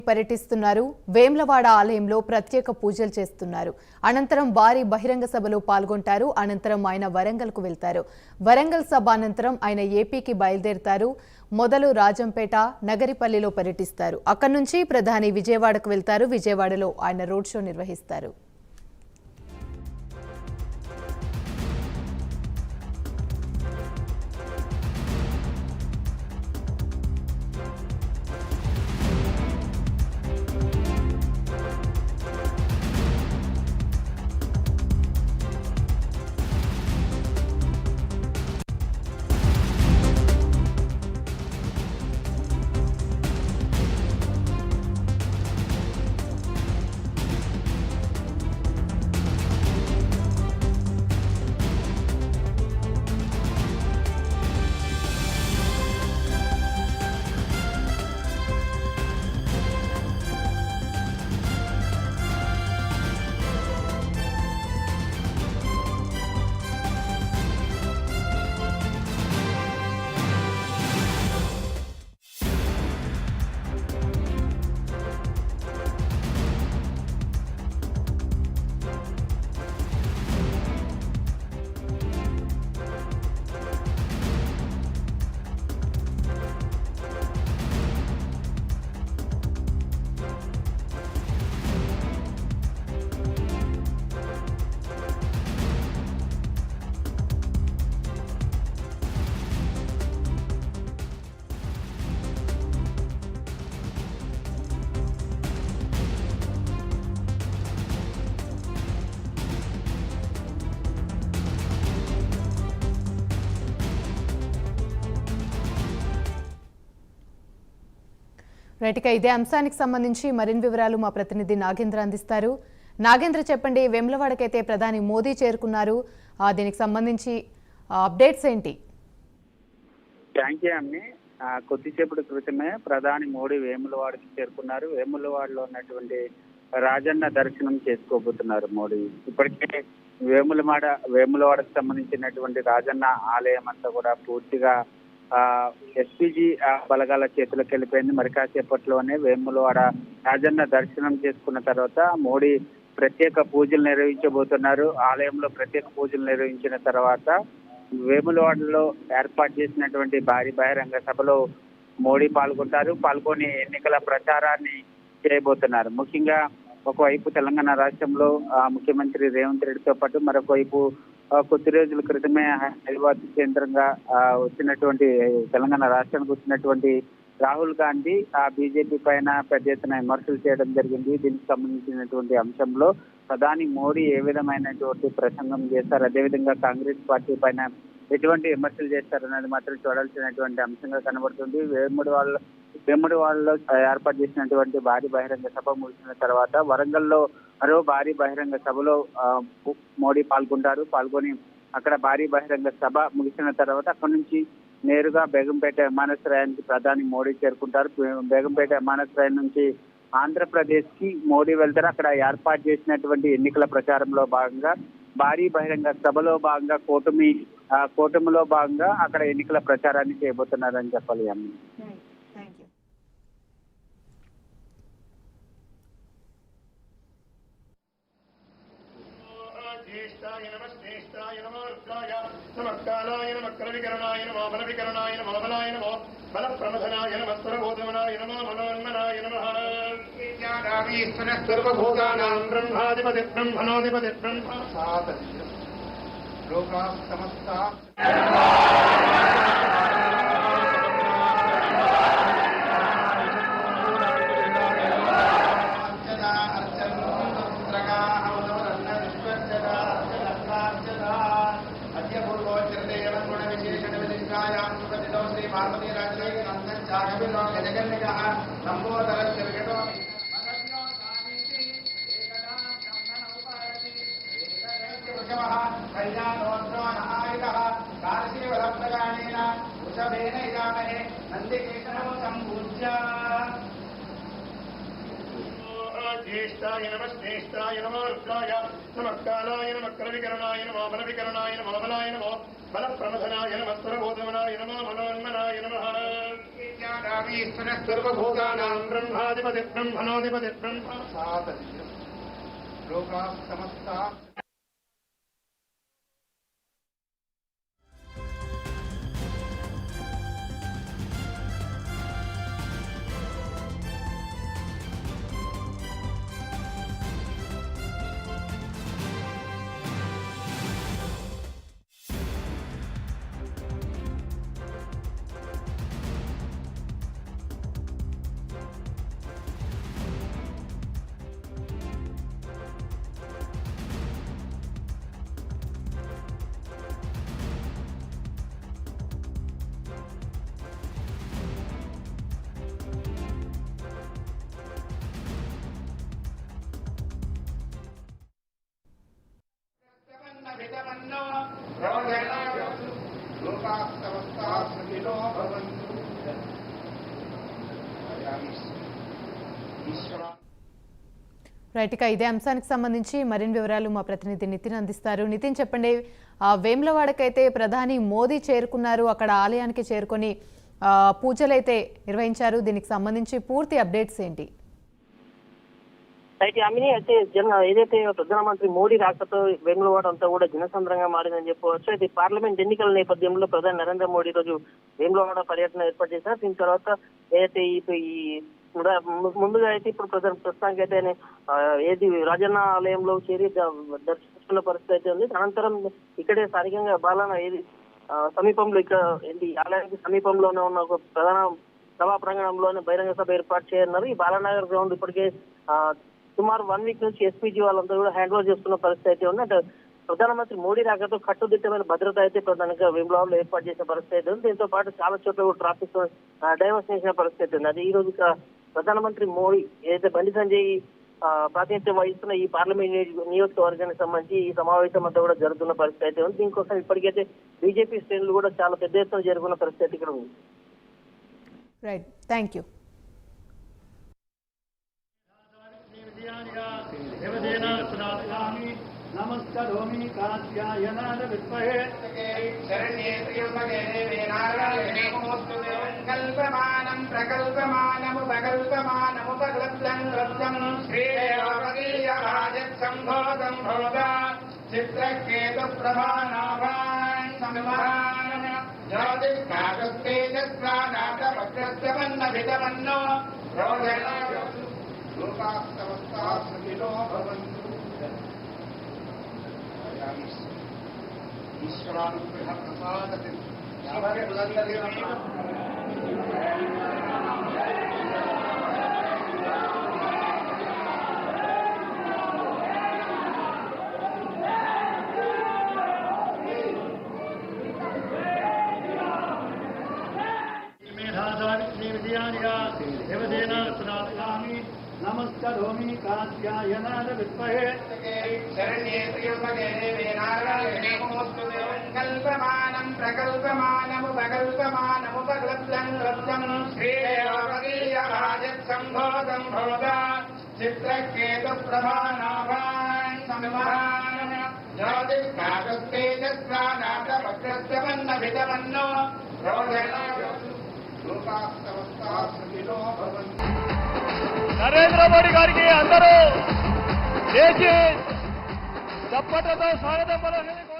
పర్యటిస్తున్నారు. వేమ్లవాడ ఆలయంలో ప్రత్యేక పూజలు చేస్తున్నారు. అనంతరం భారీ బహిరంగ సభలో పాల్గొంటారు. అనంతరం ఆయన వరంగల్కు వెళ్తారు. వరంగల్ సభ అనంతరం ఆయన ఏపీకి బయలుదేరుతారు. మొదలు రాజంపేట, నగరిపల్లిలో పర్యటిస్తారు. అక్కడి నుంచి ప్రధాని విజయవాడకు వెళ్తారు. విజయవాడలో ఆయన రోడ్ షో నిర్వహిస్తారు. రైట్గా ఇదే అంశానికి సంబంధించి మరిన్ని వివరాలు మా ప్రతినిధి నాగేంద్ర అందిస్తారు. నాగేంద్ర, చెప్పండి, వేములవాడకైతే ప్రధాని మోదీ చేరుకున్నారు. దీనికి సంబంధించి అప్డేట్స్ ఏంటి? థ్యాంక్ యూ అమ్మి. కొద్దిసేపటి క్రితమే ప్రధాని మోడీ వేములవాడకి చేరుకున్నారు. వేములవాడలో ఉన్నటువంటి రాజన్న దర్శనం చేసుకోబోతున్నారు మోడీ. ఇప్పటికే వేములవాడకు సంబంధించినటువంటి రాజన్న ఆలయం అంతా కూడా పూర్తిగా ఎస్పీజీ బలగాల చేతులకు వెళ్ళిపోయింది. మరి కాసేపట్లోనే వేములవాడ రాజన్న దర్శనం చేసుకున్న తర్వాత మోడీ ప్రత్యేక పూజలు నిర్వహించబోతున్నారు. ఆలయంలో ప్రత్యేక పూజలు నిర్వహించిన తర్వాత వేములవాడలో ఏర్పాటు చేసినటువంటి భారీ బహిరంగ సభలో మోడీ పాల్గొని ఎన్నికల ప్రచారాన్ని చేయబోతున్నారు. ముఖ్యంగా ఒకవైపు తెలంగాణ రాష్ట్రంలో ముఖ్యమంత్రి రేవంత్ రెడ్డితో పాటు మరొకవైపు కొద్ది రోజుల క్రితమే హైదరాబాద్ కేంద్రంగా వచ్చినటువంటి తెలంగాణ రాష్ట్రానికి వచ్చినటువంటి రాహుల్ గాంధీ బీజేపీ పైన పెద్ద ఎత్తున విమర్శలు చేయడం జరిగింది. దీనికి సంబంధించినటువంటి అంశంలో ప్రధాని మోడీ ఏ విధమైనటువంటి ప్రసంగం చేస్తారు, అదేవిధంగా కాంగ్రెస్ పార్టీ పైన ఎటువంటి విమర్శలు చేస్తారన్నది మాత్రం చూడాల్సినటువంటి అంశంగా కనబడుతుంది. వేములవాడలో ఏర్పాటు చేసినటువంటి భారీ బహిరంగ సభ ముగిసిన తర్వాత వరంగల్లో మరో భారీ బహిరంగ సభలో మోడీ పాల్గొని అక్కడ భారీ బహిరంగ సభ ముగిసిన తర్వాత అక్కడి నుంచి నేరుగా బేగంపేట విమానాశ్రయానికి ప్రధాని మోడీ చేరుకుంటారు. బేగంపేట విమానాశ్రయం నుంచి ఆంధ్రప్రదేశ్ కి మోడీ వెళ్తారు. అక్కడ ఏర్పాటు చేసినటువంటి ఎన్నికల ప్రచారంలో భాగంగా భారీ బహిరంగ సభలో భాగంగా కూటమిలో భాగంగా అక్కడ ఎన్నికల ప్రచారాన్ని చేయబోతున్నారని చెప్పాలి అమ్మ. నమస్కారాయ నమః కలవికరణాయ నమః బలవికరణాయ నమః బలాయ నమః బలప్రమథనాయ నమః స్వరబోధమనాయ నమః మనోన్మనాయ నమః విద్యాదామీశ్వర సర్వభూతానాం బ్రహ్మాధిపతి బ్రహ్మణోధిపతి బ్రహ్మ సాధన లోకా సమస్త ज्येष्ठाय नमः श्रेष्ठाय नमः रुद्राय नमस्काराय नमः कलविकरणाय नमः बलविकरणाय नमः बलाय नमः बलप्रमथनाय नमः स्वरबोधमनाय नमः मनोन्मनाय नमः సర్వభూతానాం బ్రహ్మాధిపతి బ్రహ్మణోధిపతి బ్రహ్మ లోకా సమస్తా రైట్, ఇక ఇదే అంశానికి సంబంధించి మరిన్ని వివరాలు మా ప్రతినిధి నితిన్ అందిస్తారు. నితిన్, చెప్పండి, వేములవాడకైతే ప్రధాని మోదీ చేరుకున్నారు, అక్కడ ఆలయానికి చేరుకొని పూజలైతే నిర్వహించారు. దీనికి సంబంధించి పూర్తి అప్డేట్స్ ఏంటి? అయితే అమిని అయితే ఏదైతే ప్రధానమంత్రి మోడీ రాకతో వేములవాడ అంతా కూడా జనసంద్రంగా మారిందని చెప్పవచ్చు. అయితే పార్లమెంట్ ఎన్నికల నేపథ్యంలో ప్రధాని నరేంద్ర మోడీ రోజు వేములవాడ పర్యటన ఏర్పాటు చేశారు. దీని తర్వాత ఏదైతే ఈ ముందుగా అయితే ఇప్పుడు ప్రస్తుతానికి అయితే ఏది రాజన్న ఆలయంలో చేరి దర్శించుకున్న పరిస్థితి అయితే ఉంది. అనంతరం ఇక్కడే స్థానికంగా బాలన ఏది సమీపంలో ఇక్కడ ఏంటి ఆలయానికి సమీపంలోనే ఉన్న ఒక ప్రధాన సభా ప్రాంగణంలోనే బహిరంగ సభ ఏర్పాటు చేయనున్నారు. ఈ బాలానగర్ గ్రౌండ్ ఇప్పటికే సుమారు 1 వీక్ నుంచి ఎస్పీజీ వాళ్ళంతా కూడా హ్యాండ్ ఓవర్ చేస్తున్న పరిస్థితి అయితే ఉంది. అంటే ప్రధానమంత్రి మోడీ రాకతో కట్టుదిట్టమైన భద్రత అయితే ప్రధానంగా వేములవాడలో ఏర్పాటు చేసిన పరిస్థితి అయితే ఉంది. దీంతో పాటు చాలా చోట్ల కూడా ట్రాఫిక్ డైవర్షన్ చేసిన పరిస్థితి ఉంది. అది ఈ రోజు ప్రధానమంత్రి మోడీ ఏదైతే బండి సంజయ్ ప్రాతినిధ్యం వహిస్తున్న ఈ పార్లమెంట్ నియోజకవర్గానికి సంబంధించి ఈ సమావేశం అంతా కూడా జరుగుతున్న పరిస్థితి అయితే ఉంది. దీనికోసం ఇప్పటికైతే బీజేపీ శ్రేణులు కూడా చాలా పెద్ద ఎత్తున జరుగుతున్న పరిస్థితి ఇక్కడ ఉంది. Right, thank you. నమస్కరోమి కాత్యాయనాయ విద్మహే శరణ్యే త్ర్యంబకే దేవే నారాయణే నమోస్తుతే కల్పమానం ప్రకల్పమానముపకల్ప్యం రత్నం శ్రీదేవపదీయరాజత్ సంభోగం భోగా చిత్రకేతు ప్రభానాభాన్ సంవహన జ్యోతిష్కాగస్తేజస్వానాథ వక్రస్యమన్న వితమన్నో రోదనా లోకాస్తవస్తా సుఖినో భవంతు. ఈశ్వరానుగ్రహ ప్రసాదతి మేధాసావిత్రీ విజయానిగా దేవదేన సురామి నమస్కరోమి కాత్యాయనాయ విద్మహే శరణ్యే త్ర్యంబకే దేవే నారాయణే నమోస్తుతే కల్పమానం ప్రకల్పమానముపకల్ప్యం రత్నం శ్రీదేవపదీయరాజత్ సంభోగం భోగా చిత్రకేతు ప్రభానాభాన్ సంవహన జ్యోతిష్కాగస్తేజస్వానాథ వక్రస్యమన్న వితమన్నో రోదనా లోకాస్తవస్తా సుఖినో భవంతు. నరేంద్ర మోడీ గారికి అందరూ దేశీ చప్పట్లతో స్వాగతం పలకండి.